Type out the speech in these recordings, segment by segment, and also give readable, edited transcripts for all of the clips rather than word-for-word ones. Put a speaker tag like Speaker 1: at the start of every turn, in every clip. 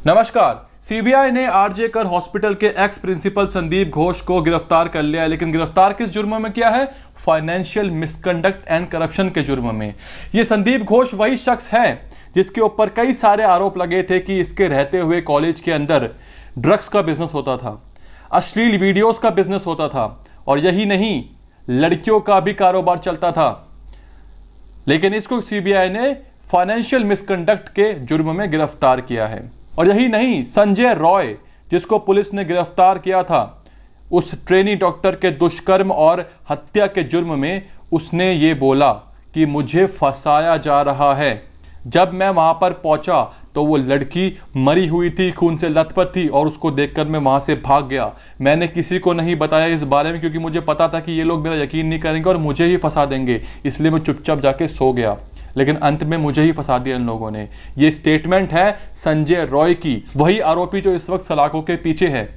Speaker 1: नमस्कार। सीबीआई ने आरजे कर हॉस्पिटल के एक्स प्रिंसिपल संदीप घोष को गिरफ्तार कर लिया है, लेकिन गिरफ्तार किस जुर्म में किया है? फाइनेंशियल मिसकंडक्ट एंड करप्शन के जुर्म में। यह संदीप घोष वही शख्स है जिसके ऊपर कई सारे आरोप लगे थे कि इसके रहते हुए कॉलेज के अंदर ड्रग्स का बिजनेस होता था, अश्लील वीडियोस का बिजनेस होता था, और यही नहीं, लड़कियों का भी कारोबार चलता था। लेकिन इसको सीबीआई ने फाइनेंशियल मिसकंडक्ट के जुर्म में गिरफ्तार किया है। और यही नहीं, संजय रॉय जिसको पुलिस ने गिरफ्तार किया था, उस ट्रेनी डॉक्टर के दुष्कर्म और हत्या के जुर्म में उसने ये बोला कि मुझे फंसाया जा रहा है। जब मैं वहां पर पहुंचा तो वो लड़की मरी हुई थी, खून से लथपथ थी, और उसको देखकर मैं वहां से भाग गया। मैंने किसी को नहीं बताया इस बारे में, क्योंकि मुझे पता था कि ये लोग मेरा यकीन नहीं करेंगे और मुझे ही फंसा देंगे, इसलिए मैं चुपचाप जाके सो गया। लेकिन अंत में मुझे ही फंसा दिया इन लोगों ने। ये स्टेटमेंट है संजय रॉय की, वही आरोपी जो इस वक्त सलाखों के पीछे है।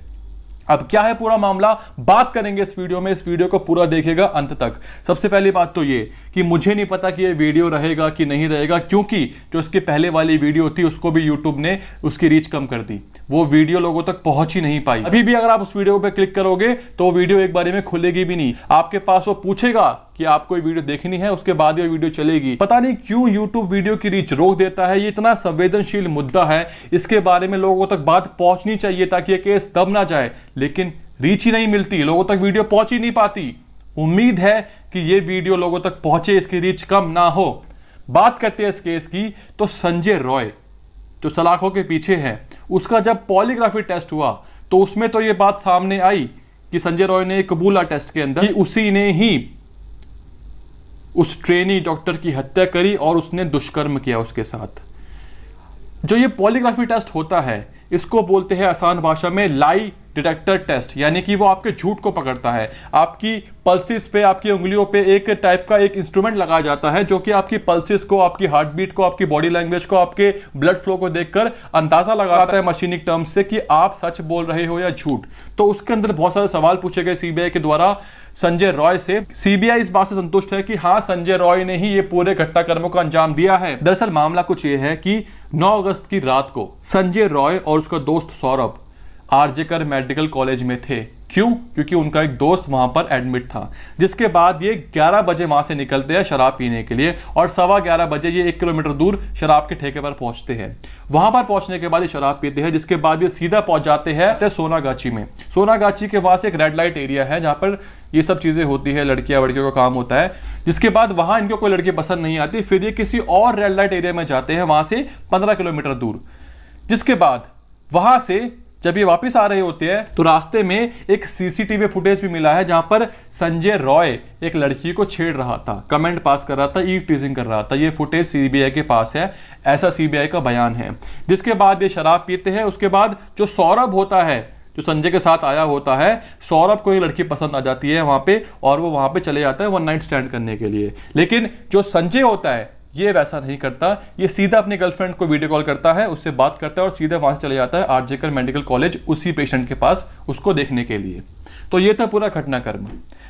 Speaker 1: अब क्या है पूरा मामला, बात करेंगे इस वीडियो में। इस वीडियो को पूरा देखिएगा अंत तक। सबसे पहली बात तो ये कि मुझे नहीं पता कि ये वीडियो रहेगा कि नहीं रहेगा, क्योंकि जो इसके पहले वाली वीडियो थी उसको भी यूट्यूब ने उसकी रीच कम कर दी, वो वीडियो लोगों तक पहुंच ही नहीं पाई। अभी भी अगर आप उस वीडियो पे क्लिक करोगे तो वीडियो एक बारी में खुलेगी भी नहीं। आपके पास वो पूछेगा कि आपको ये वीडियो देखनी है, उसके बाद ये वीडियो चलेगी। पता नहीं क्यों यूट्यूब वीडियो की रीच रोक देता है। ये इतना संवेदनशील मुद्दा है, इसके बारे में लोगों तक बात पहुंचनी चाहिए ताकि ये केस दब ना जाए, लेकिन रीच ही नहीं मिलती, लोगों तक वीडियो पहुंच ही नहीं पाती। उम्मीद है कि ये वीडियो लोगों तक पहुंचे, इसकी रीच कम ना हो। बात करते हैं इस केस की, तो संजय रॉय जो सलाखों के पीछे है, उसका जब पॉलीग्राफी टेस्ट हुआ तो उसमें तो ये बात सामने आई कि संजय रॉय ने कबूला टेस्ट के अंदर कि उसी ने ही उस ट्रेनी डॉक्टर की हत्या करी और उसने दुष्कर्म किया उसके साथ। जो ये पॉलीग्राफी टेस्ट होता है, इसको बोलते हैं आसान भाषा में लाई डिटेक्टर टेस्ट, यानी कि वो आपके झूठ को पकड़ता है। आपकी पल्सेस पे, आपकी उंगलियों पे एक टाइप का एक इंस्ट्रूमेंट लगाया जाता है जो कि आपकी पल्सेस को, आपकी हार्ट बीट को, आपकी बॉडी लैंग्वेज को, आपके ब्लड फ्लो को देखकर अंदाजा लगाता है मशीनिक टर्म्स से कि आप सच बोल रहे हो या झूठ। तो उसके अंदर बहुत सारे सवाल पूछे गए सीबीआई के द्वारा संजय रॉय से। सीबीआई इस बात से संतुष्ट है कि हाँ, संजय रॉय ने ही ये पूरे घटनाक्रमों को अंजाम दिया है। दरअसल मामला कुछ ये है कि 9 अगस्त की रात को संजय रॉय और उसका दोस्त सौरभ आरजे कर मेडिकल कॉलेज में थे। क्यों? क्योंकि उनका एक दोस्त वहां पर एडमिट था। जिसके बाद ये 11 बजे वहां से निकलते हैं शराब पीने के लिए, और 11:15 बजे ये 1 किलोमीटर दूर शराब के ठेके पर पहुंचते हैं। वहां पर पहुंचने के बाद ये शराब पीते हैं, जिसके बाद ये सीधा पहुंच जाते हैं सोनागाची में। सोनागाची के पास एक रेड लाइट एरिया है जहां पर ये सब चीजें होती है, लड़कियां वड़कियों का काम होता है। जिसके बाद वहां इनको कोई लड़की पसंद नहीं आती, फिर ये किसी और रेड लाइट एरिया में जाते हैं, वहां से 15 किलोमीटर दूर। जिसके बाद वहां से जब ये वापस आ रहे होते हैं तो रास्ते में एक सीसीटीवी फुटेज भी मिला है जहां पर संजय रॉय एक लड़की को छेड़ रहा था, कमेंट पास कर रहा था, ईव टीजिंग कर रहा था। ये फुटेज सीबीआई के पास है, ऐसा सीबीआई का बयान है। जिसके बाद ये शराब पीते हैं। उसके बाद जो सौरभ होता है, जो संजय के साथ आया होता है, सौरभ को ये लड़की पसंद आ जाती है वहां पे, और वो वहां पे चले जाता है 1 नाइट स्टैंड करने के लिए। लेकिन जो संजय होता है ये वैसा नहीं करता, ये सीधा अपनी गर्लफ्रेंड को वीडियो कॉल करता है, उससे बात करता है और सीधा वहां से चले जाता है आरजे कर मेडिकल कॉलेज उसी पेशेंट के पास उसको देखने के लिए। तो ये था पूरा घटनाक्रम।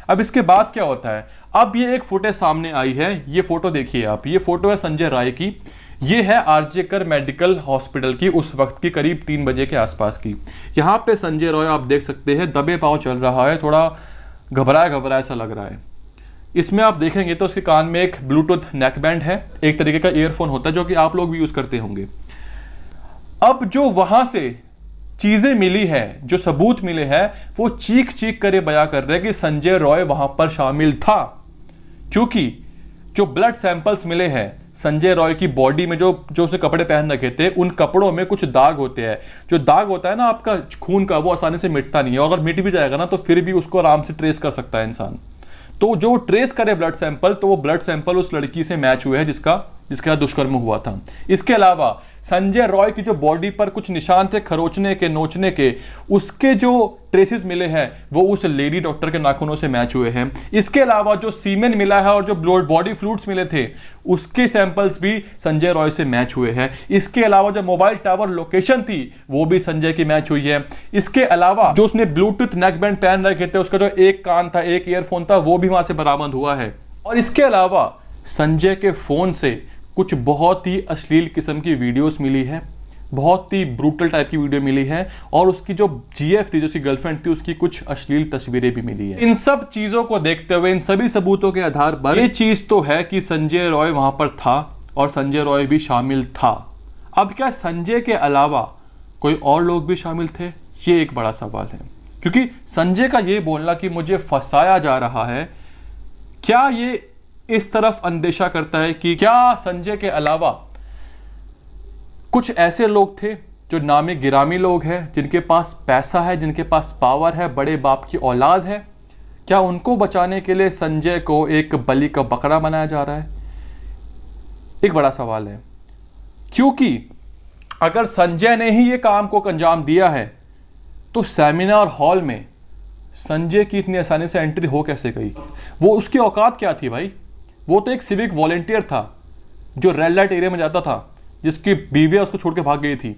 Speaker 1: अब इसके बाद क्या होता है, अब ये एक फुटेज सामने आई है, ये फोटो देखिए आप। ये फोटो है संजय राय की, ये है आरजे कर मेडिकल हॉस्पिटल की उस वक्त की करीब 3 बजे के आसपास की। यहाँ पे संजय रॉय आप देख सकते हैं दबे पांव चल रहा है, थोड़ा घबराया घबराया सा लग रहा है। इसमें आप देखेंगे तो उसके कान में एक ब्लूटूथ नेक बैंड है, एक तरीके का ईयरफोन होता है जो कि आप लोग भी यूज करते होंगे। अब जो वहां से चीजें मिली है, जो सबूत मिले हैं, वो चीख चीख कर बयां कर रहे हैं कि संजय रॉय वहां पर शामिल था। क्योंकि जो ब्लड सैंपल्स मिले हैं संजय रॉय की बॉडी में, जो उसने कपड़े पहन रखे थे, उन कपड़ों में कुछ दाग होते हैं। जो दाग होता है ना आपका खून का, वो आसानी से मिटता नहीं है, और अगर मिट भी जाएगा ना तो फिर भी उसको आराम से ट्रेस कर सकता है इंसान। तो जो ट्रेस करे ब्लड सैंपल, तो वो ब्लड सैंपल उस लड़की से मैच हुए हैं जिसका दुष्कर्म हुआ था। इसके अलावा संजय रॉय की जो बॉडी पर कुछ निशान थे खरोचने के, नोचने के, उसके जो ट्रेसेस मिले हैं वो उस लेडी डॉक्टर के नाखूनों से मैच हुए हैं। इसके अलावा जो सीमेन मिला है और जो बॉडी फ्लूइड्स मिले थे उसके सैंपल्स भी संजय रॉय से मैच हुए हैं। इसके अलावा जो मोबाइल टावर लोकेशन थी वो भी संजय की मैच हुई है। इसके अलावा जो उसने ब्लूटूथ नेक बैंड पहन रखे थे, उसका जो एक कान था, एक ईयरफोन था, वो भी वहां से बरामद हुआ है। और इसके अलावा संजय के फोन से कुछ बहुत ही अश्लील किस्म की वीडियोस मिली है बहुत ही ब्रूटल टाइप की वीडियो मिली है, और उसकी जो जीएफ थी, जो उसकी गर्लफ्रेंड थी, उसकी कुछ अश्लील तस्वीरें भी मिली है। इन सब चीजों को देखते हुए, इन सभी सबूतों के आधार पर ये चीज तो है कि संजय रॉय वहां पर था और संजय रॉय भी शामिल था। अब क्या संजय के अलावा कोई और लोग भी शामिल थे, ये एक बड़ा सवाल है। क्योंकि संजय का ये बोलना कि मुझे फंसाया जा रहा है, क्या ये इस तरफ अंदेशा करता है कि क्या संजय के अलावा कुछ ऐसे लोग थे जो नामी गिरामी लोग हैं, जिनके पास पैसा है, जिनके पास पावर है, बड़े बाप की औलाद है, क्या उनको बचाने के लिए संजय को एक बलि का बकरा बनाया जा रहा है? एक बड़ा सवाल है। क्योंकि अगर संजय ने ही ये काम को अंजाम दिया है तो सेमिनार हॉल में संजय की इतनी आसानी से एंट्री हो कैसे गई? वो उसकी औकात क्या थी भाई? वो तो एक सिविक वॉलेंटियर था जो रेड लाइट एरिया में जाता था, जिसकी बीवियां उसको छोड़ के भाग गई थी,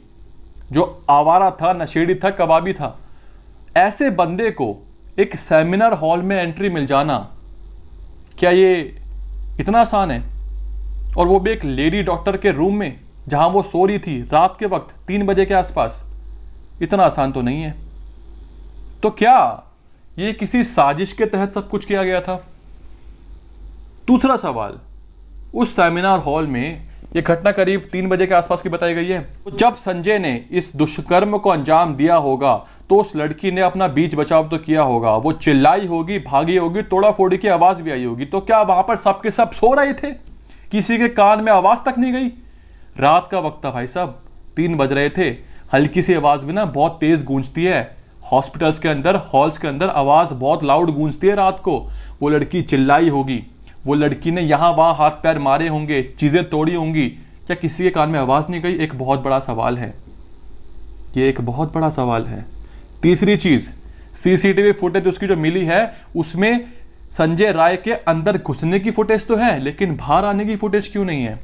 Speaker 1: जो आवारा था, नशेड़ी था, कबाबी था। ऐसे बंदे को एक सेमिनार हॉल में एंट्री मिल जाना, क्या ये इतना आसान है? और वो भी एक लेडी डॉक्टर के रूम में, जहां वो सो रही थी रात के वक्त 3 बजे के आसपास। इतना आसान तो नहीं है। तो क्या ये किसी साजिश के तहत सब कुछ किया गया था? दूसरा सवाल, उस सेमिनार हॉल में यह घटना करीब 3 बजे के आसपास की बताई गई है। जब संजय ने इस दुष्कर्म को अंजाम दिया होगा तो उस लड़की ने अपना बीच बचाव तो किया होगा, वो चिल्लाई होगी, भागी होगी, तोड़ा फोड़ी की आवाज भी आई होगी। तो क्या वहां पर सबके सब सो रहे थे? किसी के कान में आवाज तक नहीं गई? रात का वक्त था भाई साहब, 3 बज रहे थे। हल्की सी आवाज भी ना बहुत तेज गूंजती है। हॉस्पिटल्स के अंदर, हॉल्स के अंदर आवाज बहुत लाउड गूंजती है रात को। वो लड़की चिल्लाई होगी, वो लड़की ने यहां वहां हाथ पैर मारे होंगे, चीजें तोड़ी होंगी, क्या किसी के कान में आवाज नहीं गई? एक बहुत बड़ा सवाल है, ये एक बहुत बड़ा सवाल है। तीसरी चीज, सीसीटीवी फुटेज उसकी जो मिली है उसमें संजय राय के अंदर घुसने की फुटेज तो है, लेकिन बाहर आने की फुटेज क्यों नहीं है?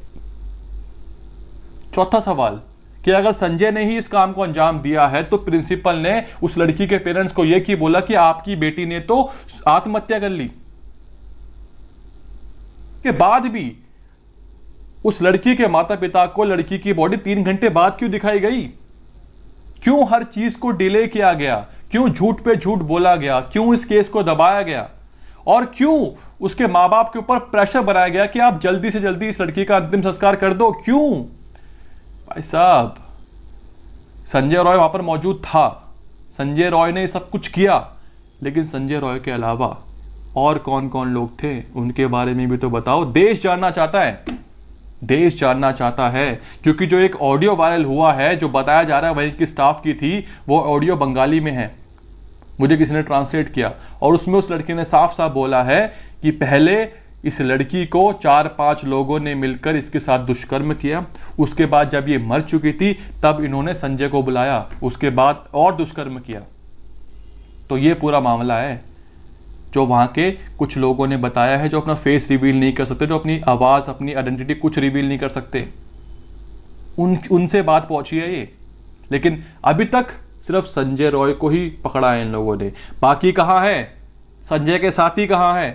Speaker 1: चौथा सवाल कि अगर संजय ने ही इस काम को अंजाम दिया है तो प्रिंसिपल ने उस लड़की के पेरेंट्स को यह क्यों बोला कि आपकी बेटी ने तो आत्महत्या कर ली? के बाद भी उस लड़की के माता पिता को लड़की की बॉडी 3 घंटे बाद क्यों दिखाई गई? क्यों हर चीज को डिले किया गया? क्यों झूठ पे झूठ बोला गया? क्यों इस केस को दबाया गया? और क्यों उसके मां बाप के ऊपर प्रेशर बनाया गया कि आप जल्दी से जल्दी इस लड़की का अंतिम संस्कार कर दो? क्यों? भाई साहब, संजय रॉय वहां पर मौजूद था, संजय रॉय ने सब कुछ किया, लेकिन संजय रॉय के अलावा और कौन कौन लोग थे उनके बारे में भी तो बताओ। देश जानना चाहता है, देश जानना चाहता है। क्योंकि जो एक ऑडियो वायरल हुआ है, जो बताया जा रहा है वहीं की स्टाफ की थी, वो ऑडियो बंगाली में है, मुझे किसी ने ट्रांसलेट किया, और उसमें उस लड़की ने साफ साफ बोला है कि पहले इस लड़की को 4-5 लोगों ने मिलकर इसके साथ दुष्कर्म किया, उसके बाद जब ये मर चुकी थी तब इन्होंने संजय को बुलाया, उसके बाद और दुष्कर्म किया। तो ये पूरा मामला है जो वहां के कुछ लोगों ने बताया है, जो अपना फेस रिवील नहीं कर सकते, जो अपनी आवाज, अपनी आइडेंटिटी कुछ रिवील नहीं कर सकते, उनसे बात पहुंची है ये। लेकिन अभी तक सिर्फ संजय रॉय को ही पकड़ा है इन लोगों ने। बाकी कहां है? संजय के साथी कहां है?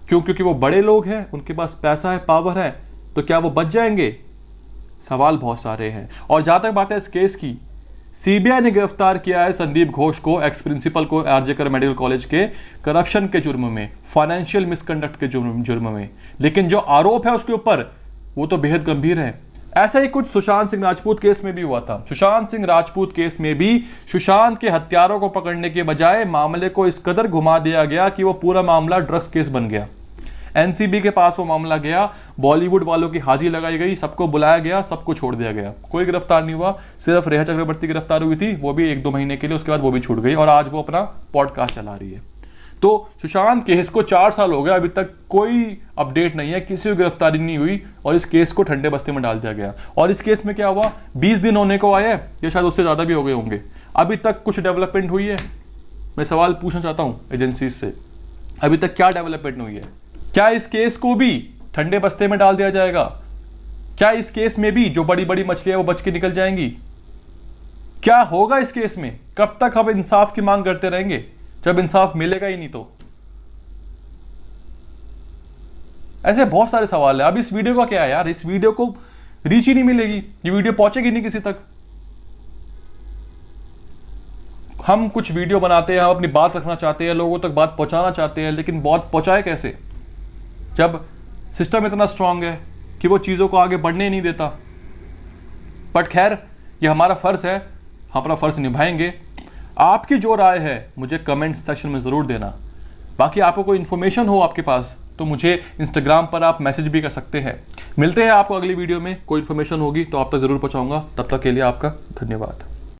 Speaker 1: क्यों? क्योंकि वो बड़े लोग हैं, उनके पास पैसा है, पावर है, तो क्या वो बच जाएंगे? सवाल बहुत सारे हैं। और जहां तक बात है इस केस की, सीबीआई ने गिरफ्तार किया है संदीप घोष को, एक्स प्रिंसिपल को आरजे कर मेडिकल कॉलेज के, करप्शन के जुर्म में, फाइनेंशियल मिसकंडक्ट के जुर्म में। लेकिन जो आरोप है उसके ऊपर वो तो बेहद गंभीर है। ऐसा ही कुछ सुशांत सिंह राजपूत केस में भी हुआ था। सुशांत सिंह राजपूत केस में भी सुशांत के हत्यारों को पकड़ने के बजाय मामले को इस कदर घुमा दिया गया कि वो पूरा मामला ड्रग्स केस बन गया। एनसीबी के पास वो मामला गया, बॉलीवुड वालों की हाजिरी लगाई गई, सबको बुलाया गया, सबको छोड़ दिया गया, कोई गिरफ्तार नहीं हुआ। सिर्फ रेखा चक्रवर्ती गिरफ्तार हुई थी, वो भी 1-2 महीने के लिए, उसके बाद वो भी छूट गई और आज वो अपना पॉडकास्ट चला रही है। तो सुशांत केस को 4 साल हो गए, अभी तक कोई अपडेट नहीं है, किसी को गिरफ्तारी नहीं हुई और इस केस को ठंडे बस्ते में डाल दिया गया। और इस केस में क्या हुआ, 20 दिन होने को आए हैं या शायद उससे ज्यादा भी हो गए होंगे, अभी तक कुछ डेवलपमेंट हुई है? मैं सवाल पूछना चाहता हूं एजेंसी से, अभी तक क्या डेवलपमेंट हुई है? क्या इस केस को भी ठंडे बस्ते में डाल दिया जाएगा? क्या इस केस में भी जो बड़ी बड़ी मछलियां वो बच के निकल जाएंगी? क्या होगा इस केस में? कब तक हम इंसाफ की मांग करते रहेंगे जब इंसाफ मिलेगा ही नहीं? तो ऐसे बहुत सारे सवाल है। अब इस वीडियो का क्या है यार, इस वीडियो को रीच ही नहीं मिलेगी, ये वीडियो पहुंचेगी नहीं किसी तक। हम कुछ वीडियो बनाते हैं, हम अपनी बात रखना चाहते हैं, लोगों तक बात पहुंचाना चाहते हैं, लेकिन बात पहुंचाए कैसे जब सिस्टम इतना स्ट्रांग है कि वो चीज़ों को आगे बढ़ने नहीं देता। बट खैर, ये हमारा फ़र्ज़ है, हम अपना फ़र्ज़ निभाएंगे। आपकी जो राय है मुझे कमेंट सेक्शन में ज़रूर देना। बाकी आपको कोई इन्फॉर्मेशन हो आपके पास तो मुझे इंस्टाग्राम पर आप मैसेज भी कर सकते हैं। मिलते हैं आपको अगली वीडियो में, कोई इन्फॉर्मेशन होगी तो आप तक ज़रूर पहुंचाऊंगा। तब तक के लिए आपका धन्यवाद।